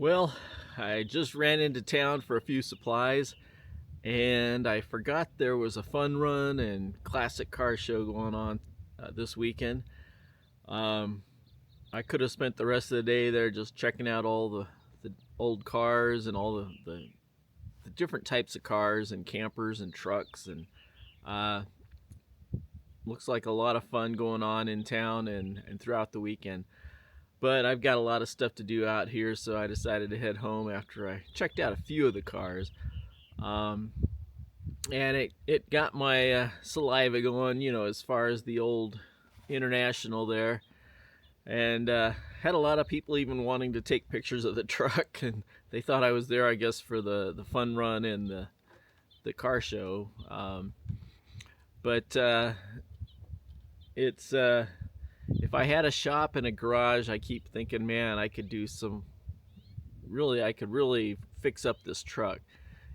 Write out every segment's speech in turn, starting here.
Well, I just ran into town for a few supplies and I forgot there was a fun run and classic car show going on this weekend. Um, I could have spent the rest of the day there just checking out all the old cars and all the different types of cars and campers and trucks. And uh, looks like a lot of fun going on in town and throughout the weekend. But I've got a lot of stuff to do out here, so I decided to head home after I checked out a few of the cars. Um, and it got my saliva going, as far as the old international there. And had a lot of people even wanting to take pictures of the truck, and they thought I was there, I guess, for the fun run and the car show. But it's if I had a shop and a garage, I keep thinking, man, I could do some I could really fix up this truck.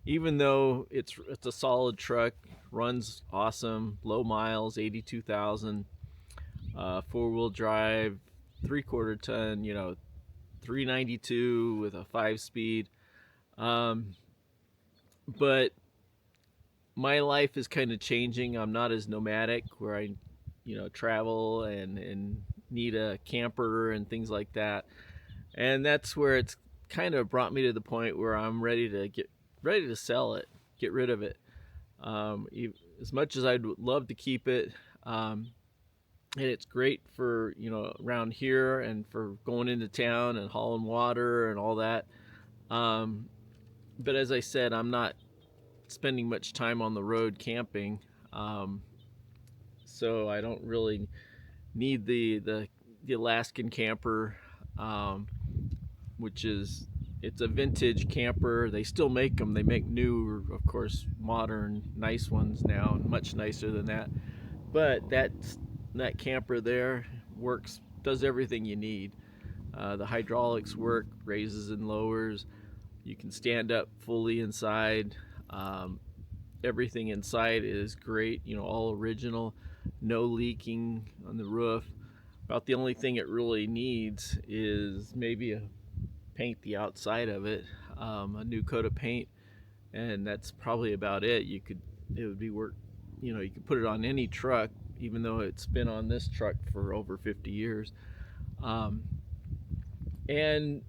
Even though it's a solid truck, runs awesome, low miles, 82,000, 4-wheel drive, 3/4 ton, 392 with a 5 speed. Um, but my life is kind of changing. I'm not as nomadic where I, travel and need a camper and things like that. And that's where it's kind of brought me to the point where I'm ready to sell it, get rid of it. As much as I'd love to keep it, and it's great for around here and for going into town and hauling water and all that. Um, but as I said, I'm not spending much time on the road camping, um, so I don't really need the Alaskan Camper, um, which is it's a vintage camper. They still make them. They make new, of course, modern, nice ones now, much nicer than that. But that camper there does everything you need. The hydraulics work, raises and lowers. You can stand up fully inside. Um, Everything inside is great. All original, no leaking on the roof. About the only thing it really needs is maybe a paint the outside of it, a new coat of paint, and that's probably about it. It would be work. You could put it on any truck, even though it's been on this truck for over 50 years. Um, and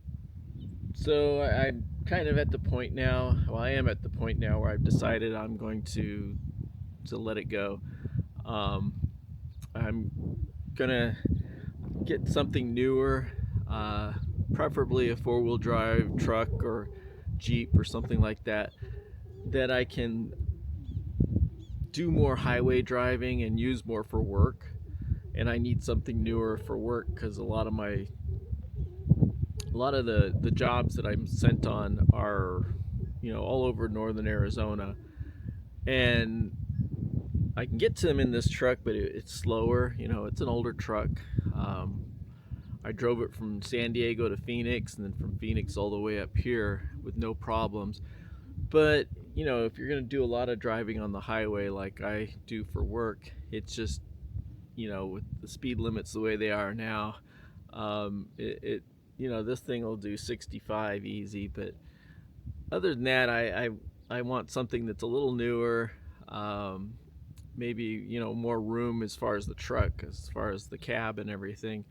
so I'm kind of at the point now. Well, I am at the point now where I've decided I'm going to let it go. Um, I'm gonna get something newer, uh, preferably a 4-wheel drive truck or Jeep or something like that I can do more highway driving and use more for work. And I need something newer for work because a lot of the jobs that I'm sent on are, all over northern Arizona, and I can get to them in this truck, but it's slower. It's an older truck. Um, I drove it from San Diego to Phoenix, and then from Phoenix all the way up here with no problems. But if you're going to do a lot of driving on the highway like I do for work, it's just, with the speed limits the way they are now, this thing will do 65 easy. But other than that, I want something that's a little newer, um, maybe more room as far as the truck, as far as the cab and everything.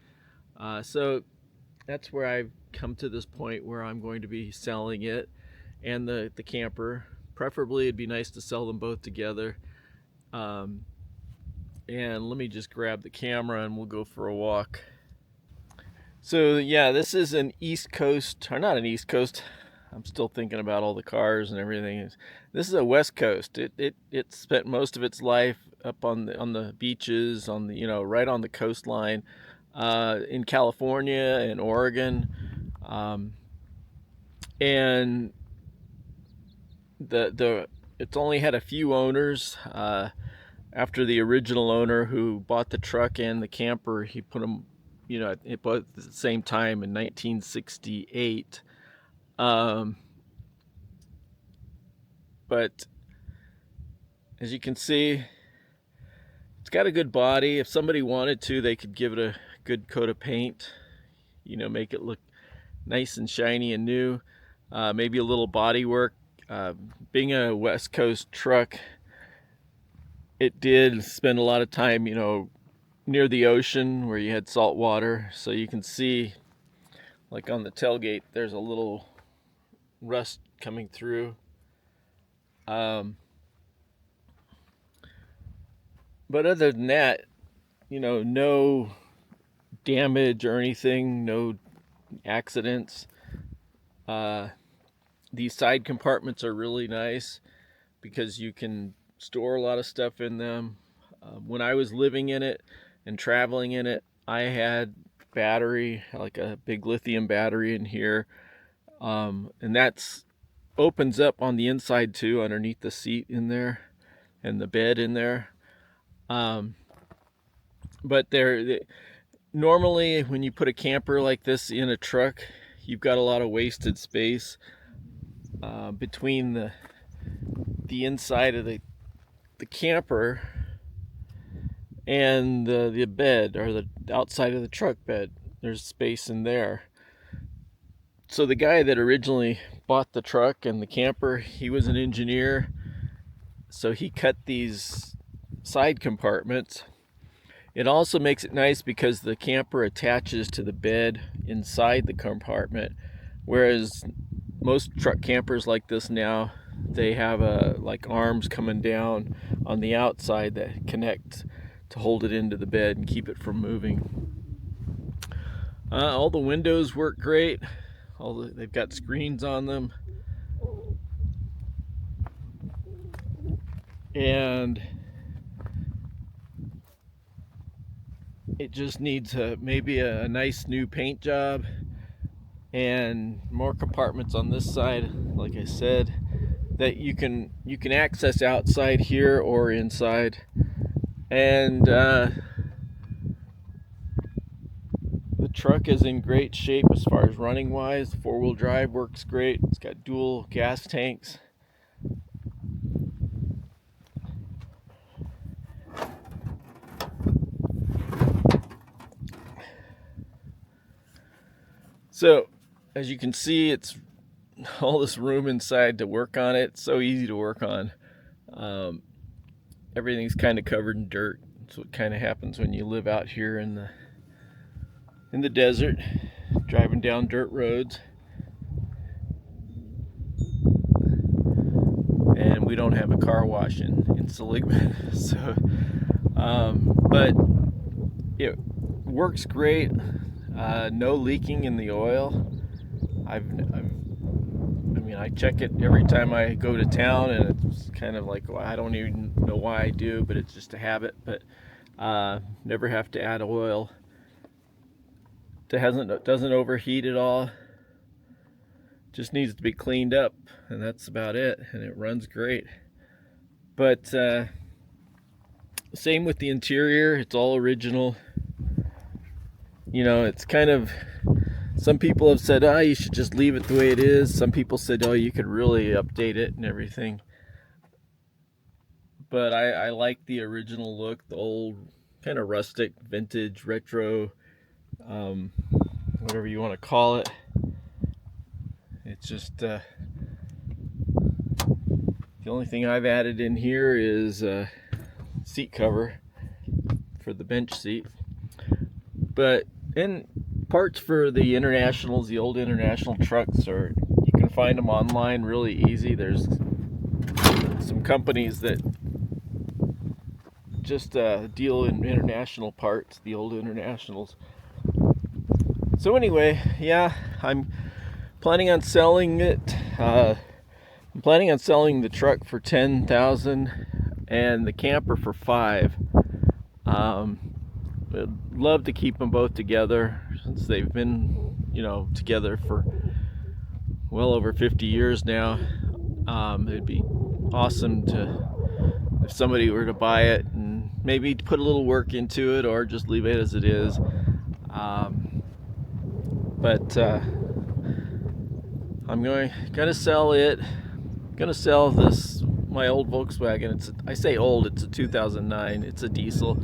So that's where I've come to this point where I'm going to be selling it and the camper. Preferably, it'd be nice to sell them both together. Um, and let me just grab the camera and we'll go for a walk. So yeah, this is an East Coast, or not an East Coast. I'm still thinking about all the cars and everything. This is a West Coast. It spent most of its life up on the beaches, on the right on the coastline, in California and Oregon, and the it's only had a few owners. After the original owner who bought the truck and the camper, he put them, at both at the same time in 1968. Um, but as you can see, it's got a good body. If somebody wanted to, they could give it a good coat of paint, make it look nice and shiny and new. Maybe a little body work. Being a West Coast truck, it did spend a lot of time, near the ocean where you had salt water. So you can see, like on the tailgate, there's a little rust coming through. But other than that, no damage or anything, no accidents. These side compartments are really nice because you can store a lot of stuff in them. When I was living in it and traveling in it, I had battery, like a big lithium battery in here. And that's opens up on the inside too, underneath the seat in there and the bed in there. But normally when you put a camper like this in a truck, you've got a lot of wasted space between the inside of the camper and the bed, or the outside of the truck bed. There's space in there. So the guy that originally bought the truck and the camper, he was an engineer, so he cut these side compartments. It also makes it nice because the camper attaches to the bed inside the compartment, whereas most truck campers like this now, they have like arms coming down on the outside that connect to hold it into the bed and keep it from moving. All the windows work great. They've got screens on them, and it just needs maybe a nice new paint job and more compartments on this side, like I said, that you can access outside here or inside. And the truck is in great shape as far as running wise. The 4-wheel drive works great. It's got dual gas tanks. So as you can see, it's all this room inside to work on it. It's so easy to work on. Everything's kind of covered in dirt. That's what kind of happens when you live out here in the desert, driving down dirt roads. And we don't have a car wash in Seligman, so but it works great. No leaking in the oil. I check it every time I go to town, and it's kind of like, well, I don't even know why I do, but it's just a habit. But never have to add oil. It doesn't overheat at all. Just needs to be cleaned up, and that's about it. And it runs great. But same with the interior. It's all original. It's kind of, some people have said, you should just leave it the way it is. Some people said, you could really update it and everything. But I like the original look, the old kind of rustic, vintage, retro, whatever you want to call it. It's just, the only thing I've added in here is a seat cover for the bench seat. But in parts for the Internationals, the old International trucks, you can find them online really easy. There's some companies that just deal in international parts, the old Internationals. So anyway, yeah, I'm planning on selling it. I'm planning on selling the truck for $10,000 and the camper for $5,000. I'd love to keep them both together since they've been, together for well over 50 years now. It'd be awesome if somebody were to buy it and maybe put a little work into it, or just leave it as it is. But I'm gonna sell it. I'm gonna sell my old Volkswagen. I say old, it's a 2009. It's a diesel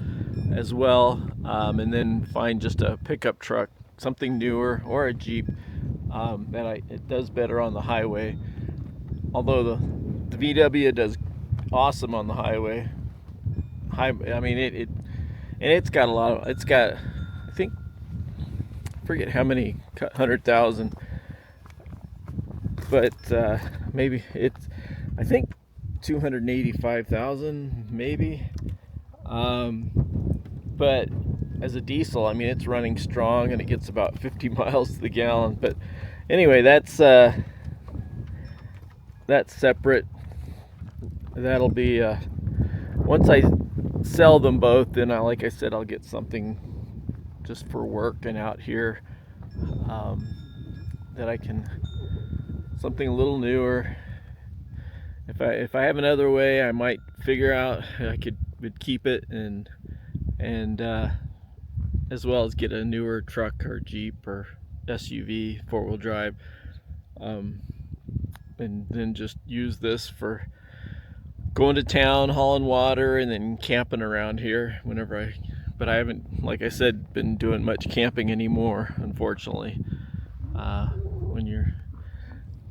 as well, and then find just a pickup truck, something newer, or a Jeep, and it does better on the highway. Although the VW does awesome on the highway. I mean and it's got a lot of, it's got, I think, I forget how many 100,000, but maybe it's, I think 285,000 maybe. But as a diesel, I mean, it's running strong and it gets about 50 miles to the gallon. But anyway, that's separate. That'll be once I sell them both, then like I said, I'll get something just for work and out here, that I can, something a little newer. If I have another way, I might figure out I would keep it and as well as get a newer truck or Jeep or SUV, 4-wheel drive, and then just use this for going to town, hauling water, and then camping around here whenever but I haven't, like I said, been doing much camping anymore, unfortunately. When you're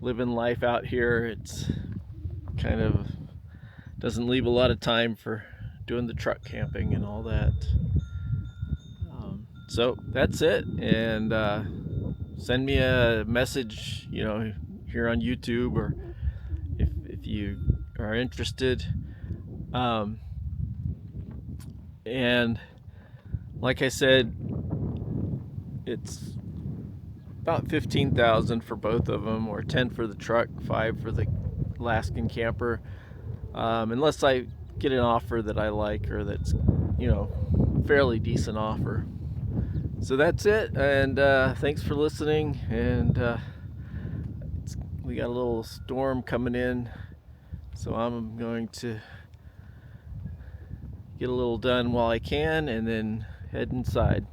living life out here, it's kind of doesn't leave a lot of time for doing the truck camping and all that. So that's it, and send me a message, here on YouTube, or if you are interested. And like I said, it's about 15,000 for both of them, or 10 for the truck, 5 for the Alaskan Camper, unless I get an offer that I like, or that's fairly decent offer. So that's it, and thanks for listening. And we got a little storm coming in, so I'm going to get a little done while I can and then head inside.